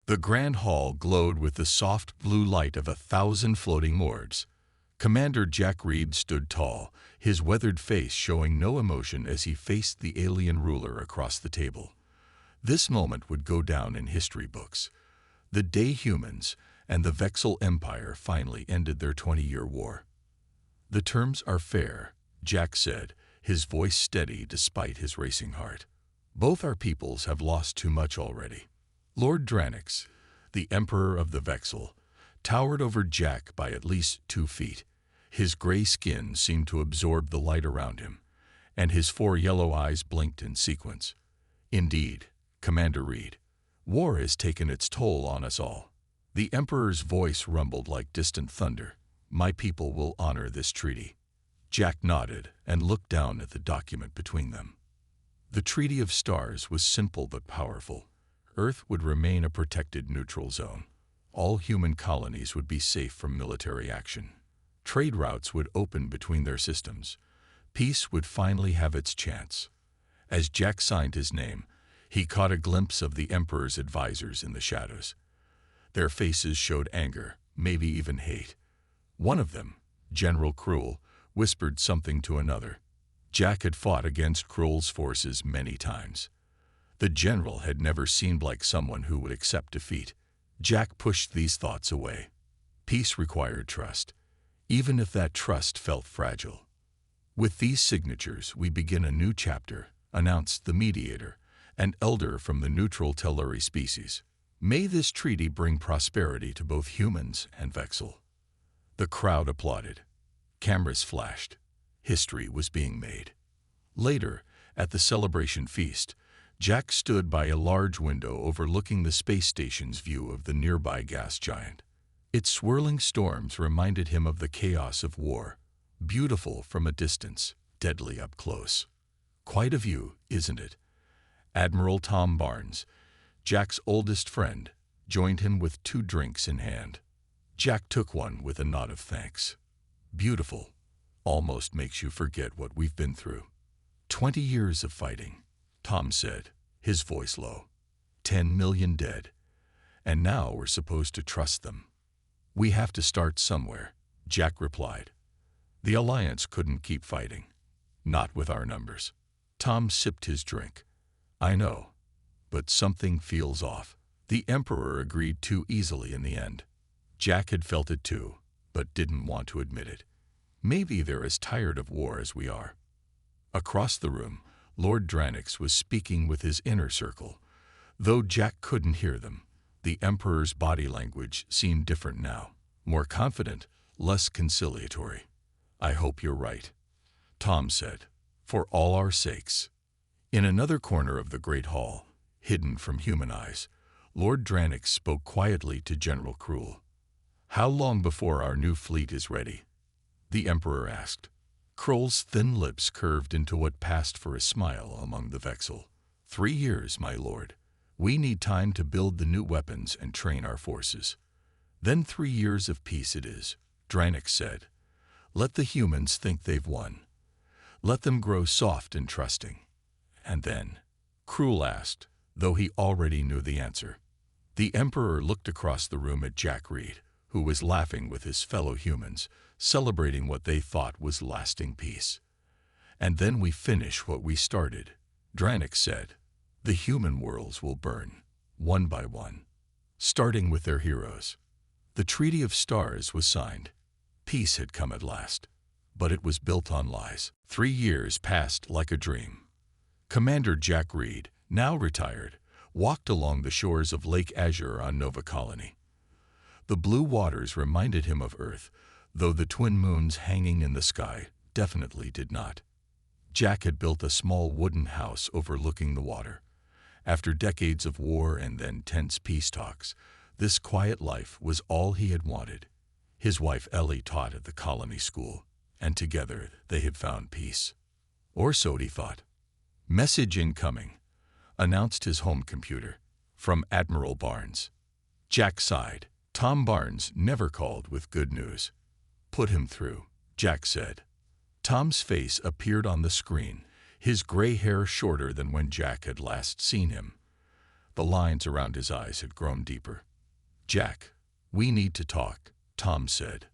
The grand hall glowed with the soft blue light of 1,000 floating Orcs. Commander Jack Reed stood tall, his weathered face showing no emotion as he faced the alien ruler across the table. This moment would go down in history books. The day humans and the Vexel Empire finally ended their 20-year war. "The terms are fair," Jack said, his voice steady despite his racing heart. "Both our peoples have lost too much already." Lord Dranix, the Emperor of the Vexel, towered over Jack by at least 2 feet. His gray skin seemed to absorb the light around him, and his 4 yellow eyes blinked in sequence. "Indeed, Commander Reed, war has taken its toll on us all." The Emperor's voice rumbled like distant thunder. "My people will honor this treaty." Jack nodded and looked down at the document between them. The Treaty of Stars was simple but powerful. Earth would remain a protected neutral zone. All human colonies would be safe from military action. Trade routes would open between their systems. Peace would finally have its chance. As Jack signed his name, he caught a glimpse of the Emperor's advisors in the shadows. Their faces showed anger, maybe even hate. One of them, General Cruel, whispered something to another. Jack had fought against Cruel's forces many times. The general had never seemed like someone who would accept defeat. Jack pushed these thoughts away. Peace required trust, even if that trust felt fragile. "With these signatures, we begin a new chapter," announced the mediator, an elder from the neutral Telluri species. "May this treaty bring prosperity to both humans and Vexel." The crowd applauded. Cameras flashed. History was being made. Later, at the celebration feast, Jack stood by a large window overlooking the space station's view of the nearby gas giant. Its swirling storms reminded him of the chaos of war, beautiful from a distance, deadly up close. Quite a view, isn't it? Admiral Tom Barnes, Jack's oldest friend, joined him with 2 drinks in hand. Jack took one with a nod of thanks. "Beautiful. Almost makes you forget what we've been through." 20 years of fighting," Tom said, his voice low. 10 million dead. And now we're supposed to trust them. "We have to start somewhere," Jack replied. "The Alliance couldn't keep fighting. Not with our numbers." Tom sipped his drink. "I know, but something feels off." The Emperor agreed too easily in the end. Jack had felt it too, but didn't want to admit it. Maybe they're as tired of war as we are. Across the room, Lord Dranix was speaking with his inner circle. Though Jack couldn't hear them, the Emperor's body language seemed different now, more confident, less conciliatory. "I hope you're right," Tom said, "for all our sakes." In another corner of the great hall, hidden from human eyes, Lord Dranix spoke quietly to General Cruel. "How long before our new fleet is ready?" the Emperor asked. Cruel's thin lips curved into what passed for a smile among the Vexel. 3 years, my lord. We need time to build the new weapons and train our forces." "Then 3 years of peace it is," Dranix said. "Let the humans think they've won. Let them grow soft and trusting." "And then?" Cruel asked, though he already knew the answer. The Emperor looked across the room at Jack Reed, who was laughing with his fellow humans, celebrating what they thought was lasting peace. "And then we finish what we started," Dranix said. "The human worlds will burn, one by one, starting with their heroes." The Treaty of Stars was signed. Peace had come at last, but it was built on lies. 3 years passed like a dream. Commander Jack Reed, now retired, walked along the shores of Lake Azure on Nova Colony. The blue waters reminded him of Earth, though the twin moons hanging in the sky definitely did not. Jack had built a small wooden house overlooking the water. After decades of war and then tense peace talks, this quiet life was all he had wanted. His wife Ellie taught at the colony school, and together they had found peace. Or so he thought. "Message incoming," announced his home computer, from Admiral Barnes. Jack sighed. Tom Barnes never called with good news. "Put him through," Jack said. Tom's face appeared on the screen, his gray hair shorter than when Jack had last seen him. The lines around his eyes had grown deeper. "Jack, we need to talk," Tom said.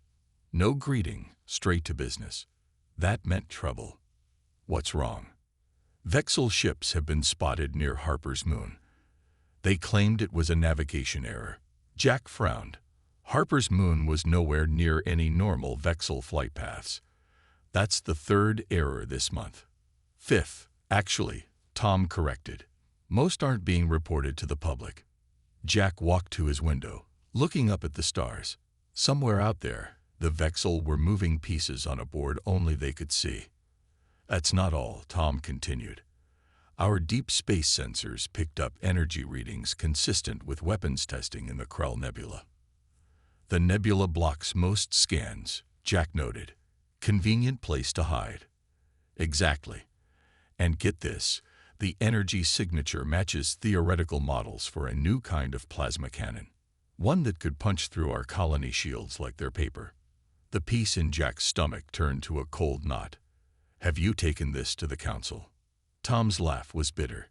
No greeting, straight to business. That meant trouble. "What's wrong?" "Vexel ships have been spotted near Harper's Moon. They claimed it was a navigation error." Jack frowned. Harper's Moon was nowhere near any normal Vexel flight paths. "That's the third error this month." "Fifth, actually," Tom corrected. "Most aren't being reported to the public." Jack walked to his window, looking up at the stars. Somewhere out there, the Vexel were moving pieces on a board only they could see. "That's not all," Tom continued. "Our deep space sensors picked up energy readings consistent with weapons testing in the Krell Nebula." "The nebula blocks most scans," Jack noted. "Convenient place to hide." "Exactly. And get this, the energy signature matches theoretical models for a new kind of plasma cannon. One that could punch through our colony shields like they're paper." The piece in Jack's stomach turned to a cold knot. "Have you taken this to the council?" Tom's laugh was bitter.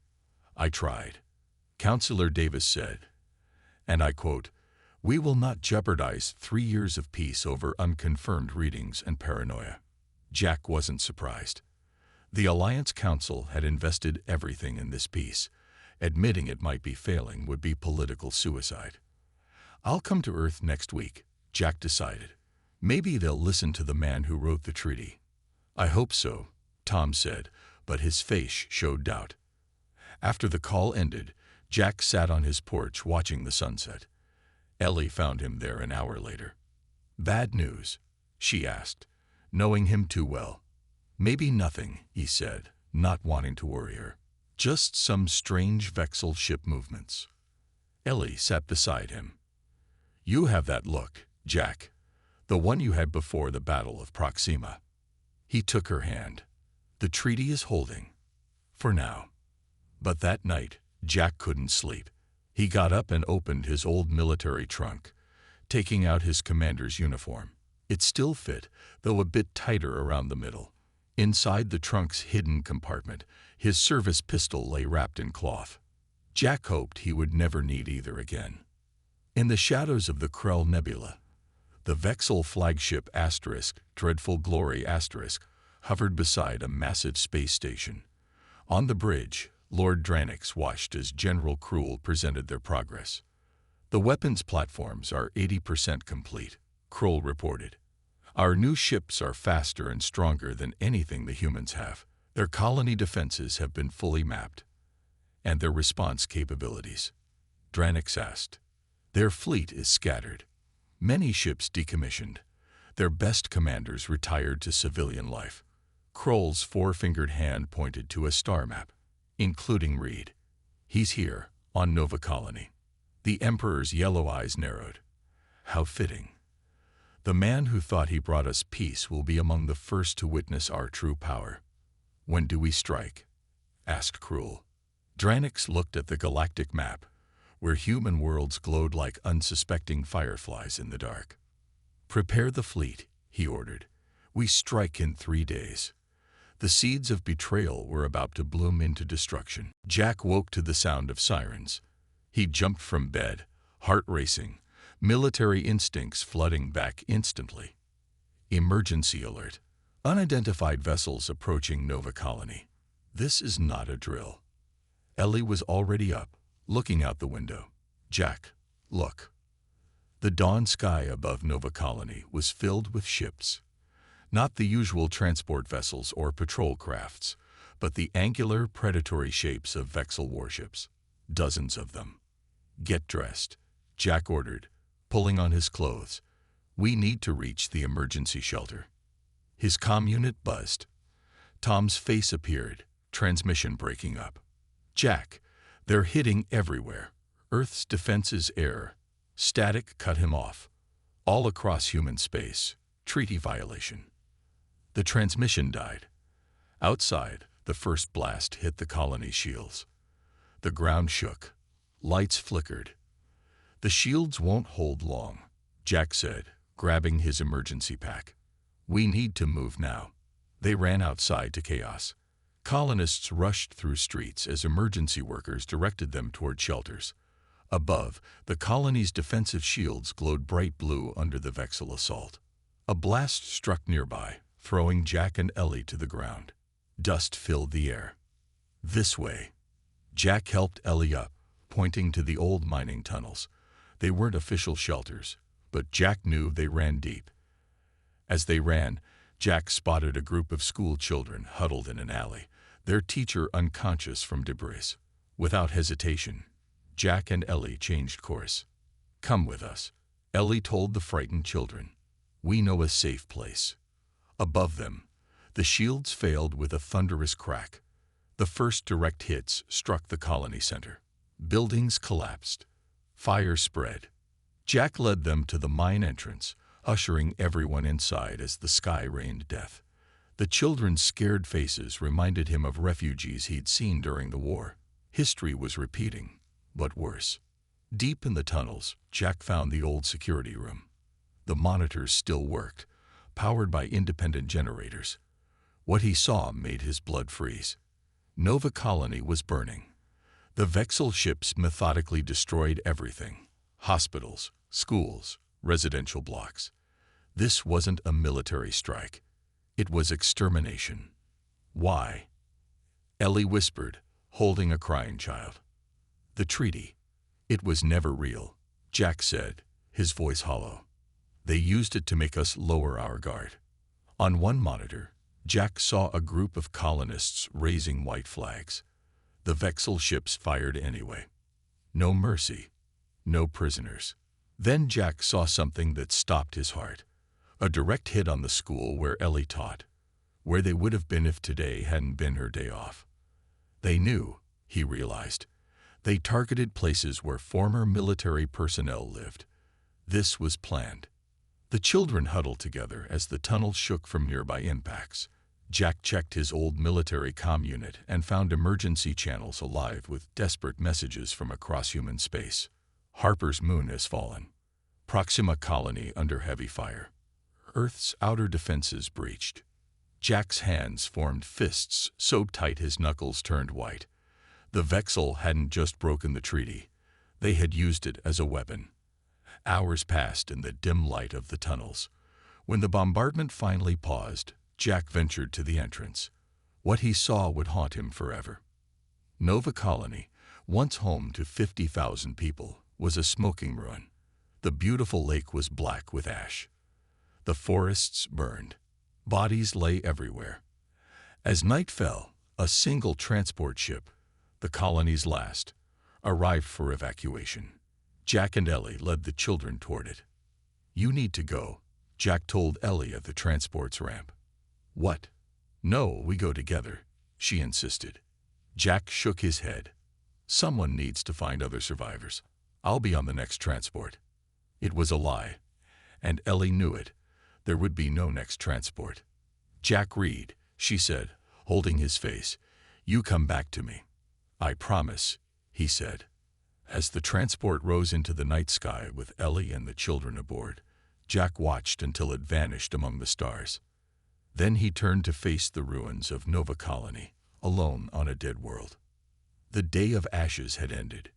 "I tried." Councillor Davis said, and I quote, "We will not jeopardize 3 years of peace over unconfirmed readings and paranoia." Jack wasn't surprised. The Alliance Council had invested everything in this piece. Admitting it might be failing would be political suicide. "I'll come to Earth next week," Jack decided. "Maybe they'll listen to the man who wrote the treaty." "I hope so," Tom said, but his face showed doubt. After the call ended, Jack sat on his porch watching the sunset. Ellie found him there an hour later. "Bad news?" she asked, knowing him too well. "Maybe nothing," he said, not wanting to worry her. "Just some strange Vexel ship movements." Ellie sat beside him. "You have that look, Jack. The one you had before the Battle of Proxima." He took her hand. "The treaty is holding. For now." But that night, Jack couldn't sleep. He got up and opened his old military trunk, taking out his commander's uniform. It still fit, though a bit tighter around the middle. Inside the trunk's hidden compartment, his service pistol lay wrapped in cloth. Jack hoped he would never need either again. In the shadows of the Krell Nebula, the Vexel flagship Dreadful Glory hovered beside a massive space station. On the bridge, Lord Dranix watched as General Krull presented their progress. "The weapons platforms are 80% complete," Krull reported. "Our new ships are faster and stronger than anything the humans have. Their colony defenses have been fully mapped." "And their response capabilities?" Dranix asked. "Their fleet is scattered. Many ships decommissioned. Their best commanders retired to civilian life." Krull's four-fingered hand pointed to a star map, "including Reed. He's here, on Nova Colony." The Emperor's yellow eyes narrowed. "How fitting. The man who thought he brought us peace will be among the first to witness our true power." "When do we strike?" asked Krull. Dranix looked at the galactic map, where human worlds glowed like unsuspecting fireflies in the dark. "Prepare the fleet," he ordered. "We strike in 3 days." The seeds of betrayal were about to bloom into destruction. Jack woke to the sound of sirens. He jumped from bed, heart racing, military instincts flooding back instantly. Emergency alert. Unidentified vessels approaching Nova Colony. This is not a drill. Ellie was already up, looking out the window. "Jack, look." The dawn sky above Nova Colony was filled with ships. Not the usual transport vessels or patrol crafts, but the angular, predatory shapes of Vexel warships. Dozens of them. "Get dressed," Jack ordered, pulling on his clothes. "We need to reach the emergency shelter." His comm unit buzzed. Tom's face appeared, transmission breaking up. "Jack, they're hitting everywhere. Earth's defenses air. Static cut him off. All across human space. Treaty violation." The transmission died. Outside, the first blast hit the colony shields. The ground shook. Lights flickered. "The shields won't hold long," Jack said, grabbing his emergency pack. "We need to move now." They ran outside to chaos. Colonists rushed through streets as emergency workers directed them toward shelters. Above, the colony's defensive shields glowed bright blue under the Vexel assault. A blast struck nearby, throwing Jack and Ellie to the ground. Dust filled the air. "This way." Jack helped Ellie up, pointing to the old mining tunnels. They weren't official shelters, but Jack knew they ran deep. As they ran, Jack spotted a group of school children huddled in an alley, their teacher unconscious from debris. Without hesitation, Jack and Ellie changed course. "Come with us," Ellie told the frightened children. "We know a safe place." Above them, the shields failed with a thunderous crack. The first direct hits struck the colony center. Buildings collapsed. Fire spread. Jack led them to the mine entrance, ushering everyone inside as the sky rained death. The children's scared faces reminded him of refugees he'd seen during the war. History was repeating, but worse. Deep in the tunnels, Jack found the old security room. The monitors still worked, powered by independent generators. What he saw made his blood freeze. Nova Colony was burning. The Vexel ships methodically destroyed everything: hospitals, schools, residential blocks. This wasn't a military strike. It was extermination. Why? Ellie whispered, holding a crying child. "The treaty. It was never real," Jack said, his voice hollow. "They used it to make us lower our guard." On one monitor, Jack saw a group of colonists raising white flags. The Vexel ships fired anyway. No mercy. No prisoners. Then Jack saw something that stopped his heart. A direct hit on the school where Ellie taught, where they would have been if today hadn't been her day off. They knew, he realized. They targeted places where former military personnel lived. This was planned. The children huddled together as the tunnel shook from nearby impacts. Jack checked his old military comm unit and found emergency channels alive with desperate messages from across human space. Harper's moon has fallen. Proxima Colony under heavy fire. Earth's outer defenses breached. Jack's hands formed fists so tight his knuckles turned white. The Vexel hadn't just broken the treaty. They had used it as a weapon. Hours passed in the dim light of the tunnels. When the bombardment finally paused, Jack ventured to the entrance. What he saw would haunt him forever. Nova Colony, once home to 50,000 people, was a smoking ruin. The beautiful lake was black with ash. The forests burned. Bodies lay everywhere. As night fell, a single transport ship, the colony's last, arrived for evacuation. Jack and Ellie led the children toward it. "You need to go," Jack told Ellie at the transport's ramp. "What?" "No, we go together," she insisted. Jack shook his head. "Someone needs to find other survivors. I'll be on the next transport." It was a lie, and Ellie knew it. There would be no next transport. "Jack Reed," she said, holding his face. "You come back to me." "I promise," he said. As the transport rose into the night sky with Ellie and the children aboard, Jack watched until it vanished among the stars. Then he turned to face the ruins of Nova Colony, alone on a dead world. The day of ashes had ended.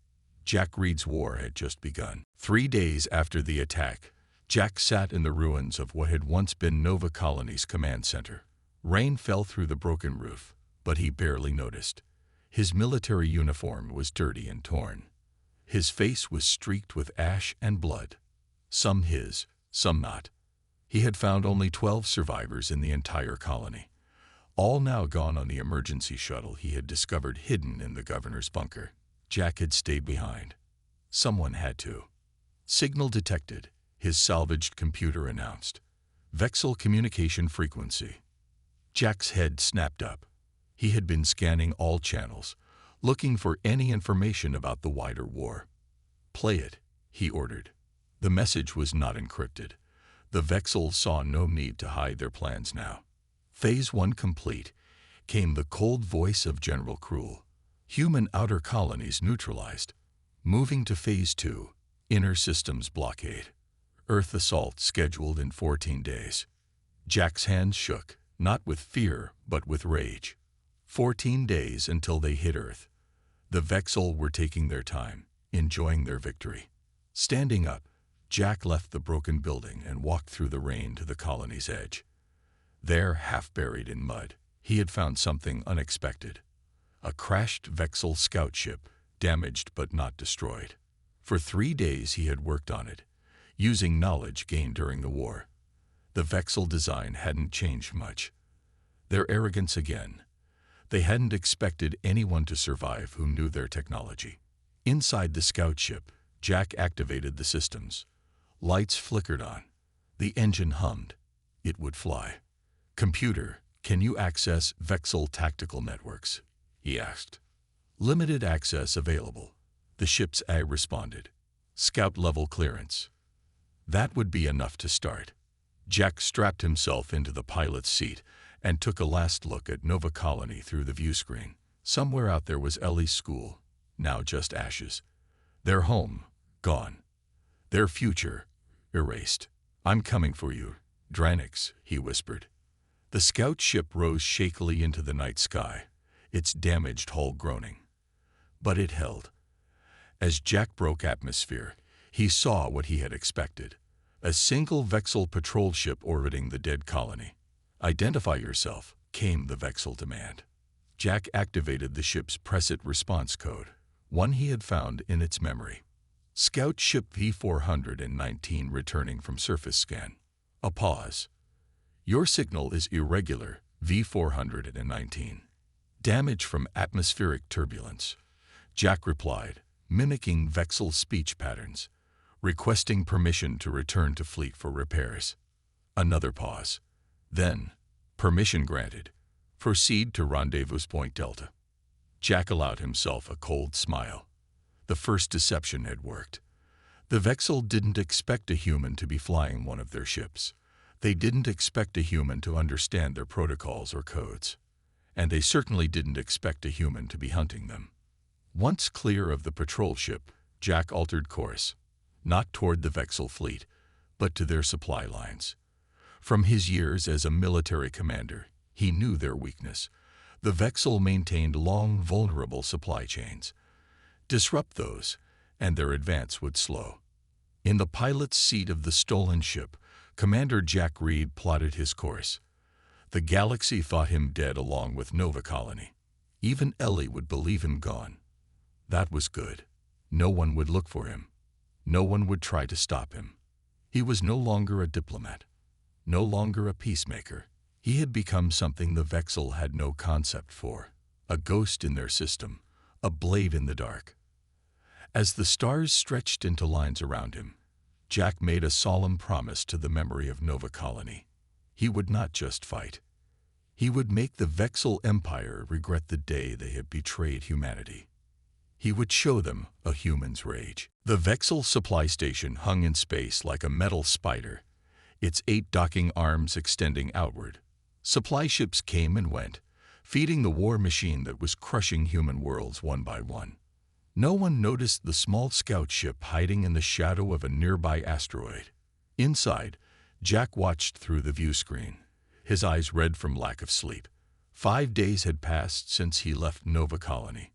Jack Reed's war had just begun. 3 days after the attack, Jack sat in the ruins of what had once been Nova Colony's command center. Rain fell through the broken roof, but he barely noticed. His military uniform was dirty and torn. His face was streaked with ash and blood. Some his, some not. He had found only 12 survivors in the entire colony, all now gone on the emergency shuttle he had discovered hidden in the governor's bunker. Jack had stayed behind. Someone had to. "Signal detected," his salvaged computer announced. "Vexel communication frequency." Jack's head snapped up. He had been scanning all channels, looking for any information about the wider war. "Play it," he ordered. The message was not encrypted. The Vexel saw no need to hide their plans now. Phase 1 complete, came the cold voice of General Cruel. Human outer colonies neutralized. Moving to Phase 2, inner systems blockade. Earth assault scheduled in 14 days. Jack's hands shook, not with fear, but with rage. 14 days until they hit Earth. The Vexil were taking their time, enjoying their victory. Standing up, Jack left the broken building and walked through the rain to the colony's edge. There, half buried in mud, he had found something unexpected. A crashed Vexil scout ship, damaged but not destroyed. For 3 days he had worked on it, using knowledge gained during the war. The Vexil design hadn't changed much. Their arrogance again. They hadn't expected anyone to survive who knew their technology. Inside the scout ship, Jack activated the systems. Lights flickered on. The engine hummed. It would fly. "Computer, can you access Vexil tactical networks?" he asked. "Limited access available," the ship's AI responded. "Scout-level clearance." That would be enough to start. Jack strapped himself into the pilot's seat and took a last look at Nova Colony through the view screen. Somewhere out there was Ellie's school, now just ashes. Their home, gone. Their future, erased. "I'm coming for you, Dranix," he whispered. The scout ship rose shakily into the night sky, its damaged hull groaning. But it held. As Jack broke atmosphere, he saw what he had expected. A single Vexil patrol ship orbiting the dead colony. "Identify yourself," came the Vexil demand. Jack activated the ship's Preset response code, one he had found in its memory. "Scout ship V419 returning from surface scan." A pause. "Your signal is irregular, V419. Damage from atmospheric turbulence." Jack replied, mimicking Vexil's speech patterns, requesting permission to return to fleet for repairs. Another pause. Then, "Permission granted. Proceed to Rendezvous Point Delta." Jack allowed himself a cold smile. The first deception had worked. The Vexil didn't expect a human to be flying one of their ships. They didn't expect a human to understand their protocols or codes. And they certainly didn't expect a human to be hunting them. Once clear of the patrol ship, Jack altered course, not toward the Vexil fleet, but to their supply lines. From his years as a military commander, he knew their weakness. The Vexil maintained long, vulnerable supply chains. Disrupt those, and their advance would slow. In the pilot's seat of the stolen ship, Commander Jack Reed plotted his course. The galaxy thought him dead along with Nova Colony. Even Ellie would believe him gone. That was good. No one would look for him. No one would try to stop him. He was no longer a diplomat, no longer a peacemaker. He had become something the Vexil had no concept for, a ghost in their system, a blade in the dark. As the stars stretched into lines around him, Jack made a solemn promise to the memory of Nova Colony. He would not just fight. He would make the Vexil Empire regret the day they had betrayed humanity. He would show them a human's rage. The Vexil supply station hung in space like a metal spider, its 8 docking arms extending outward. Supply ships came and went, feeding the war machine that was crushing human worlds one by one. No one noticed the small scout ship hiding in the shadow of a nearby asteroid. Inside, Jack watched through the view screen, his eyes red from lack of sleep. 5 days had passed since he left Nova Colony.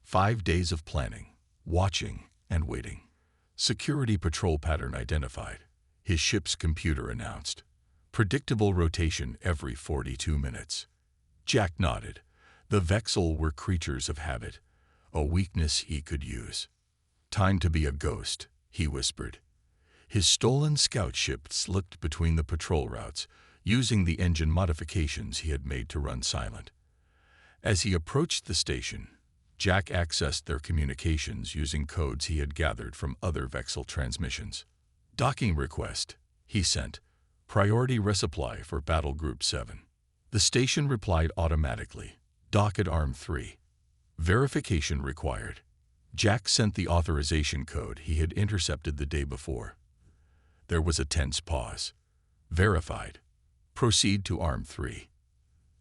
5 days of planning, watching, and waiting. Security patrol pattern identified, his ship's computer announced. Predictable rotation every 42 minutes. Jack nodded. The Vexil were creatures of habit, a weakness he could use. "Time to be a ghost," he whispered. His stolen scout ship slipped between the patrol routes, using the engine modifications he had made to run silent. As he approached the station, Jack accessed their communications using codes he had gathered from other Vexil transmissions. "Docking request," he sent. "Priority resupply for Battle Group 7. The station replied automatically. "Dock at Arm 3. Verification required." Jack sent the authorization code he had intercepted the day before. There was a tense pause. "Verified. Proceed to Arm 3.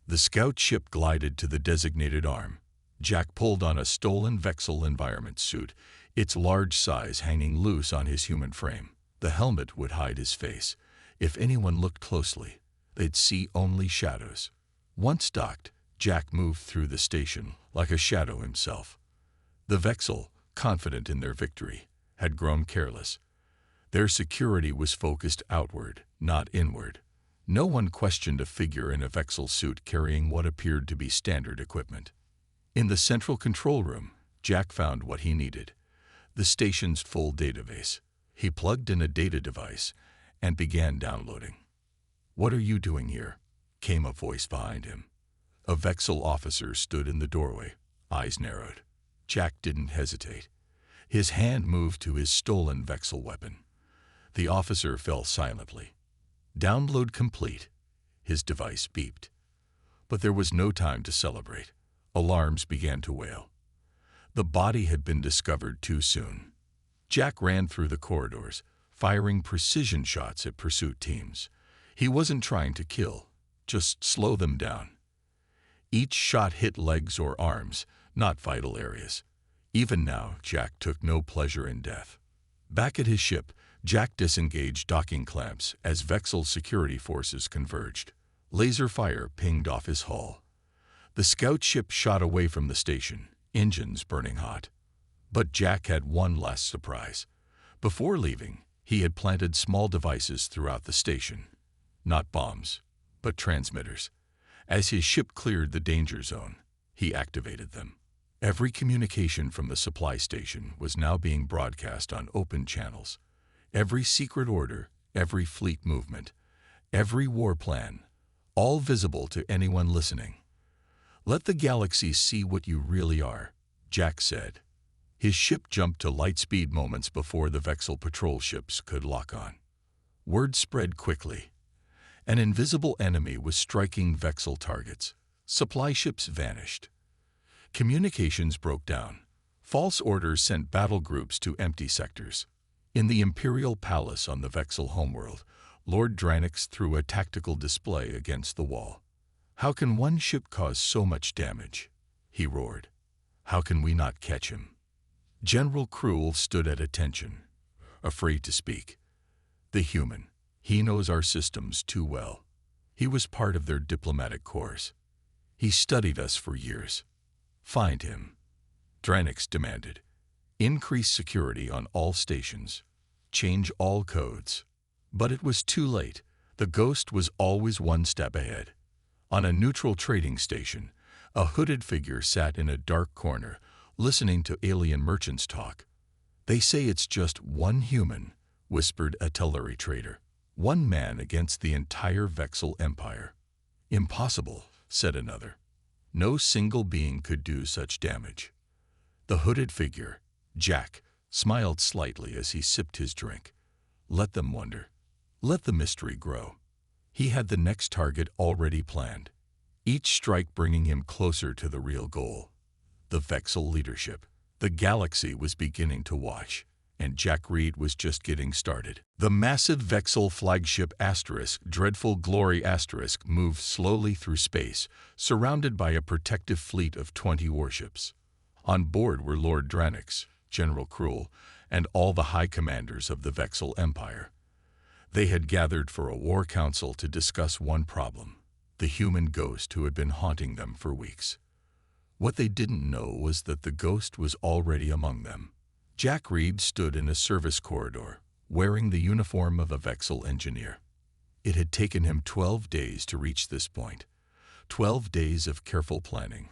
The scout ship glided to the designated arm. Jack pulled on a stolen Vexil environment suit, its large size hanging loose on his human frame. The helmet would hide his face. If anyone looked closely, they'd see only shadows. Once docked, Jack moved through the station like a shadow himself. The Vexel, confident in their victory, had grown careless. Their security was focused outward, not inward. No one questioned a figure in a Vexel suit carrying what appeared to be standard equipment. In the central control room, Jack found what he needed: the station's full database. He plugged in a data device and began downloading. "What are you doing here?" came a voice behind him. A Vexel officer stood in the doorway, eyes narrowed. Jack didn't hesitate. His hand moved to his stolen Vexel weapon. The officer fell silently. "Download complete." His device beeped. But there was no time to celebrate. Alarms began to wail. The body had been discovered too soon. Jack ran through the corridors, firing precision shots at pursuit teams. He wasn't trying to kill, just slow them down. Each shot hit legs or arms, not vital areas. Even now, Jack took no pleasure in death. Back at his ship, Jack disengaged docking clamps as Vexel security forces converged. Laser fire pinged off his hull. The scout ship shot away from the station, engines burning hot. But Jack had one last surprise. Before leaving, he had planted small devices throughout the station. Not bombs, but transmitters. As his ship cleared the danger zone, he activated them. Every communication from the supply station was now being broadcast on open channels. Every secret order, every fleet movement, every war plan, all visible to anyone listening. "Let the galaxy see what you really are," Jack said. His ship jumped to light speed moments before the Vexel patrol ships could lock on. Word spread quickly. An invisible enemy was striking Vexel targets. Supply ships vanished. Communications broke down. False orders sent battle groups to empty sectors. In the Imperial Palace on the Vexel homeworld, Lord Dranix threw a tactical display against the wall. "How can one ship cause so much damage?" he roared. "How can we not catch him?" General Cruel stood at attention, afraid to speak. The human. He knows our systems too well. He was part of their diplomatic corps. He studied us for years. "Find him," Dranix demanded. "Increase security on all stations. Change all codes." But it was too late. The Ghost was always one step ahead. On a neutral trading station, a hooded figure sat in a dark corner, listening to alien merchants talk. "They say it's just one human," whispered a Telluri trader. "One man against the entire Vexel Empire." "Impossible," said another. "No single being could do such damage." The hooded figure, Jack, smiled slightly as he sipped his drink. Let them wonder. Let the mystery grow. He had the next target already planned, each strike bringing him closer to the real goal: the Vexel leadership. The galaxy was beginning to watch, and Jack Reed was just getting started. The massive Vexel flagship Dreadful Glory moved slowly through space, surrounded by a protective fleet of 20 warships. On board were Lord Dranix, General Cruel, and all the high commanders of the Vexel Empire. They had gathered for a war council to discuss one problem: the human ghost who had been haunting them for weeks. What they didn't know was that the ghost was already among them. Jack Reed stood in a service corridor, wearing the uniform of a Vexel engineer. It had taken him 12 days to reach this point. 12 days of careful planning,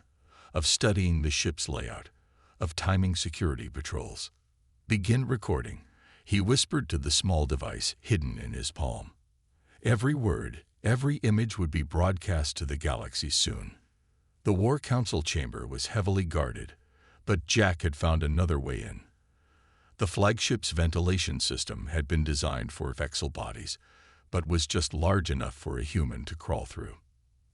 of studying the ship's layout, of timing security patrols. "Begin recording," he whispered to the small device hidden in his palm. Every word, every image would be broadcast to the galaxy soon. The War Council chamber was heavily guarded, but Jack had found another way in. The flagship's ventilation system had been designed for Vexel bodies, but was just large enough for a human to crawl through.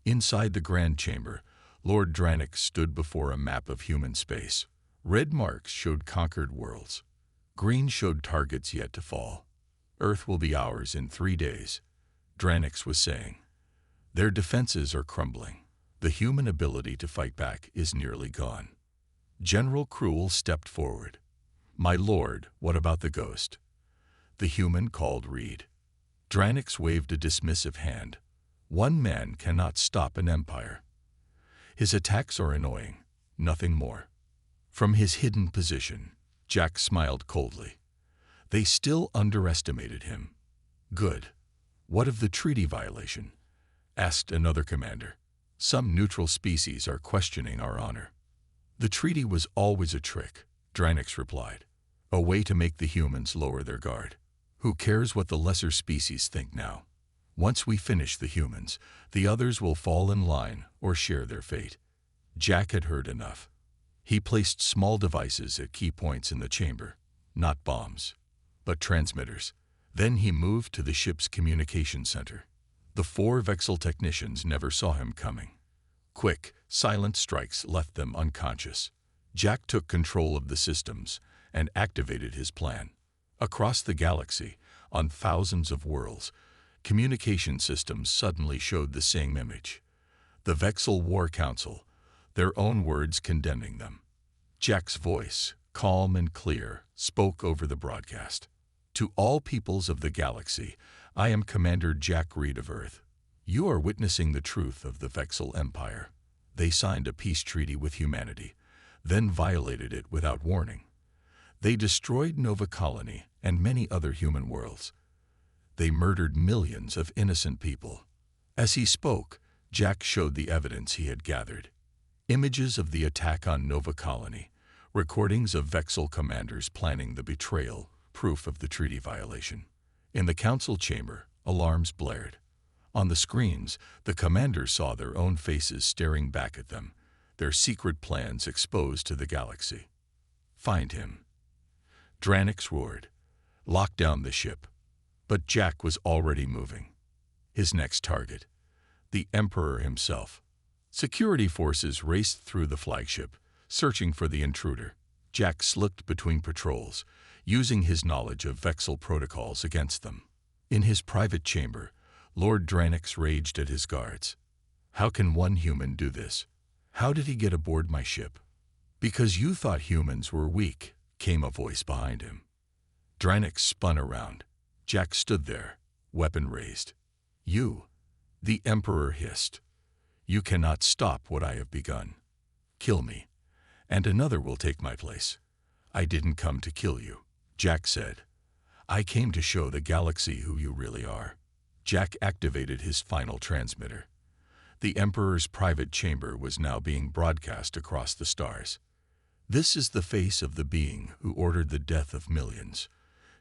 Inside the grand chamber, Lord Dranix stood before a map of human space. Red marks showed conquered worlds. Green showed targets yet to fall. "Earth will be ours in 3 days," Dranix was saying. "Their defenses are crumbling. The human ability to fight back is nearly gone." General Cruel stepped forward. "My lord, what about the ghost?" The human called Reed. Dranix waved a dismissive hand. "One man cannot stop an empire." His attacks are annoying, nothing more. From his hidden position, Jack smiled coldly. They still underestimated him. Good. What of the treaty violation? Asked another commander. Some neutral species are questioning our honor. The treaty was always a trick, Dranix replied. A way to make the humans lower their guard. Who cares what the lesser species think now? Once we finish the humans, the others will fall in line or share their fate. Jack had heard enough. He placed small devices at key points in the chamber, not bombs, but transmitters. Then he moved to the ship's communication center. The 4 Vexel technicians never saw him coming. Quick, silent strikes left them unconscious. Jack took control of the systems and activated his plan. Across the galaxy, on thousands of worlds, communication systems suddenly showed the same image. The Vexel War Council, their own words condemning them. Jack's voice, calm and clear, spoke over the broadcast. To all peoples of the galaxy, I am Commander Jack Reed of Earth. You are witnessing the truth of the Vexel Empire. They signed a peace treaty with humanity, then violated it without warning. They destroyed Nova Colony and many other human worlds. They murdered millions of innocent people. As he spoke, Jack showed the evidence he had gathered. Images of the attack on Nova Colony, recordings of Vexel commanders planning the betrayal, proof of the treaty violation. In the council chamber, alarms blared. On the screens, the commanders saw their own faces staring back at them, their secret plans exposed to the galaxy. Find him. Dranix roared. Lock down the ship. But Jack was already moving. His next target, the Emperor himself. Security forces raced through the flagship, searching for the intruder. Jack slipped between patrols, using his knowledge of Vexel protocols against them. In his private chamber, Lord Dranix raged at his guards. How can one human do this? How did he get aboard my ship? Because you thought humans were weak, came a voice behind him. Dranix spun around. Jack stood there, weapon raised. You, the Emperor hissed. You cannot stop what I have begun. Kill me, and another will take my place. I didn't come to kill you, Jack said. I came to show the galaxy who you really are. Jack activated his final transmitter. The Emperor's private chamber was now being broadcast across the stars. This is the face of the being who ordered the death of millions,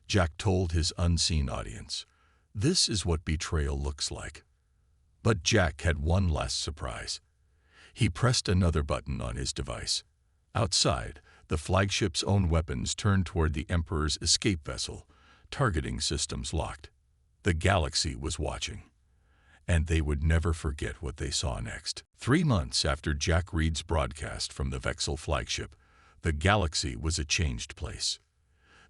Jack told his unseen audience. This is what betrayal looks like. But Jack had one last surprise. He pressed another button on his device. Outside, the flagship's own weapons turned toward the Emperor's escape vessel, targeting systems locked. The galaxy was watching, and they would never forget what they saw next. 3 months after Jack Reed's broadcast from the Vexel flagship, the galaxy was a changed place.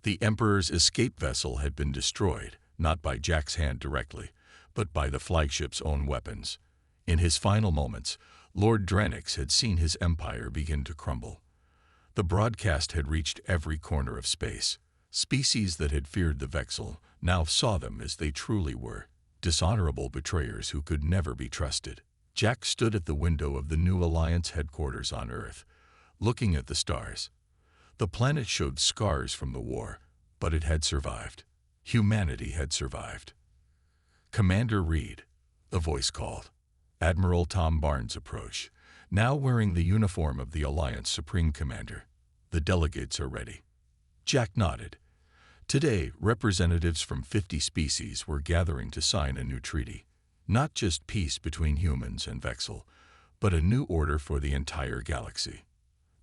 The Emperor's escape vessel had been destroyed, not by Jack's hand directly, but by the flagship's own weapons. In his final moments, Lord Dranix had seen his empire begin to crumble. The broadcast had reached every corner of space. Species that had feared the Vexel now saw them as they truly were, dishonorable betrayers who could never be trusted. Jack stood at the window of the new Alliance headquarters on Earth, looking at the stars. The planet showed scars from the war, but it had survived. Humanity had survived. Commander Reed, a voice called. Admiral Tom Barnes approached, now wearing the uniform of the Alliance Supreme Commander. The delegates are ready. Jack nodded. Today, representatives from 50 species were gathering to sign a new treaty. Not just peace between humans and Vexel, but a new order for the entire galaxy.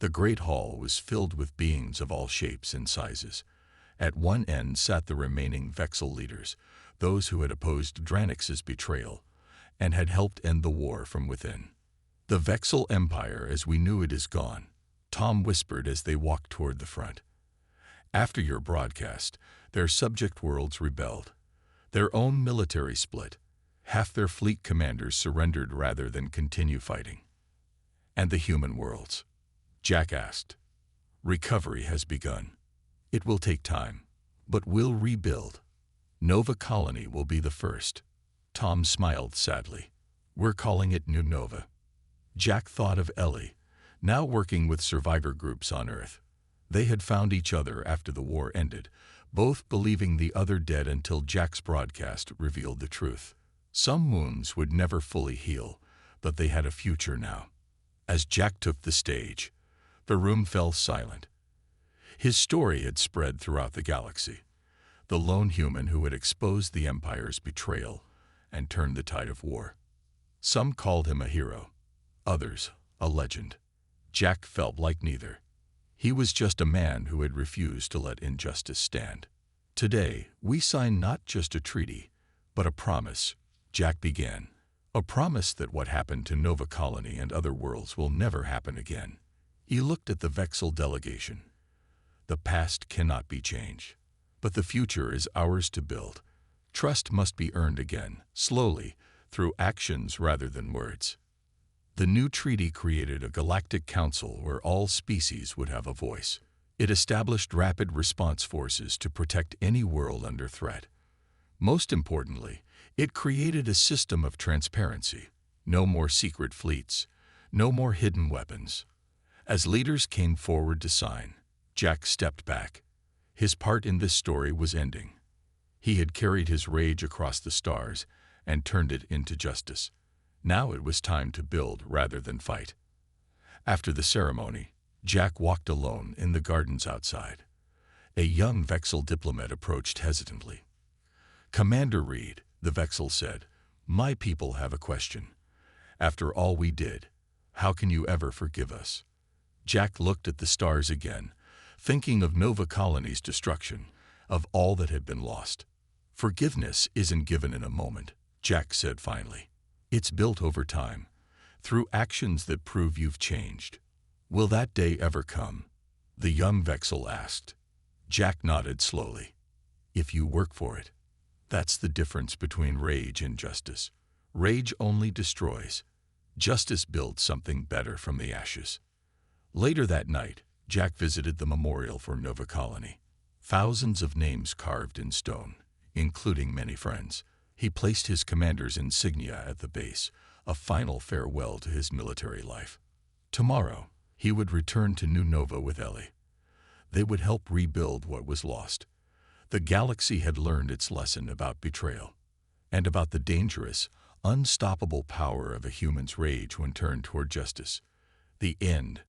The Great Hall was filled with beings of all shapes and sizes. At one end sat the remaining Vexel leaders, those who had opposed Dranix's betrayal and had helped end the war from within. The Vexel Empire as we knew it is gone, Tom whispered as they walked toward the front. After your broadcast, their subject worlds rebelled. Their own military split. Half their fleet commanders surrendered rather than continue fighting. And the human worlds? Jack asked. Recovery has begun. It will take time, but we'll rebuild. Nova Colony will be the first. Tom smiled sadly. We're calling it New Nova. Jack thought of Ellie, now working with survivor groups on Earth. They had found each other after the war ended, both believing the other dead until Jack's broadcast revealed the truth. Some wounds would never fully heal, but they had a future now. As Jack took the stage, the room fell silent. His story had spread throughout the galaxy. The lone human who had exposed the Empire's betrayal and turned the tide of war. Some called him a hero, others a legend. Jack felt like neither. He was just a man who had refused to let injustice stand. Today, we sign not just a treaty, but a promise, Jack began. A promise that what happened to Nova Colony and other worlds will never happen again. He looked at the Vexel delegation. The past cannot be changed, but the future is ours to build. Trust must be earned again, slowly, through actions rather than words. The new treaty created a galactic council where all species would have a voice. It established rapid response forces to protect any world under threat. Most importantly, it created a system of transparency. No more secret fleets, no more hidden weapons. As leaders came forward to sign, Jack stepped back. His part in this story was ending. He had carried his rage across the stars and turned it into justice. Now it was time to build rather than fight. After the ceremony, Jack walked alone in the gardens outside. A young Vexel diplomat approached hesitantly. "Commander Reed," the Vexel said, "my people have a question. After all we did, how can you ever forgive us?" Jack looked at the stars again, thinking of Nova Colony's destruction, of all that had been lost. "Forgiveness isn't given in a moment," Jack said finally. "It's built over time, through actions that prove you've changed. Will that day ever come?" The young Vexel asked. Jack nodded slowly. "If you work for it." That's the difference between rage and justice. Rage only destroys. Justice builds something better from the ashes. Later that night, Jack visited the memorial for Nova Colony. Thousands of names carved in stone, including many friends. He placed his commander's insignia at the base, a final farewell to his military life. Tomorrow, he would return to New Nova with Ellie. They would help rebuild what was lost. The galaxy had learned its lesson about betrayal, and about the dangerous, unstoppable power of a human's rage when turned toward justice. The end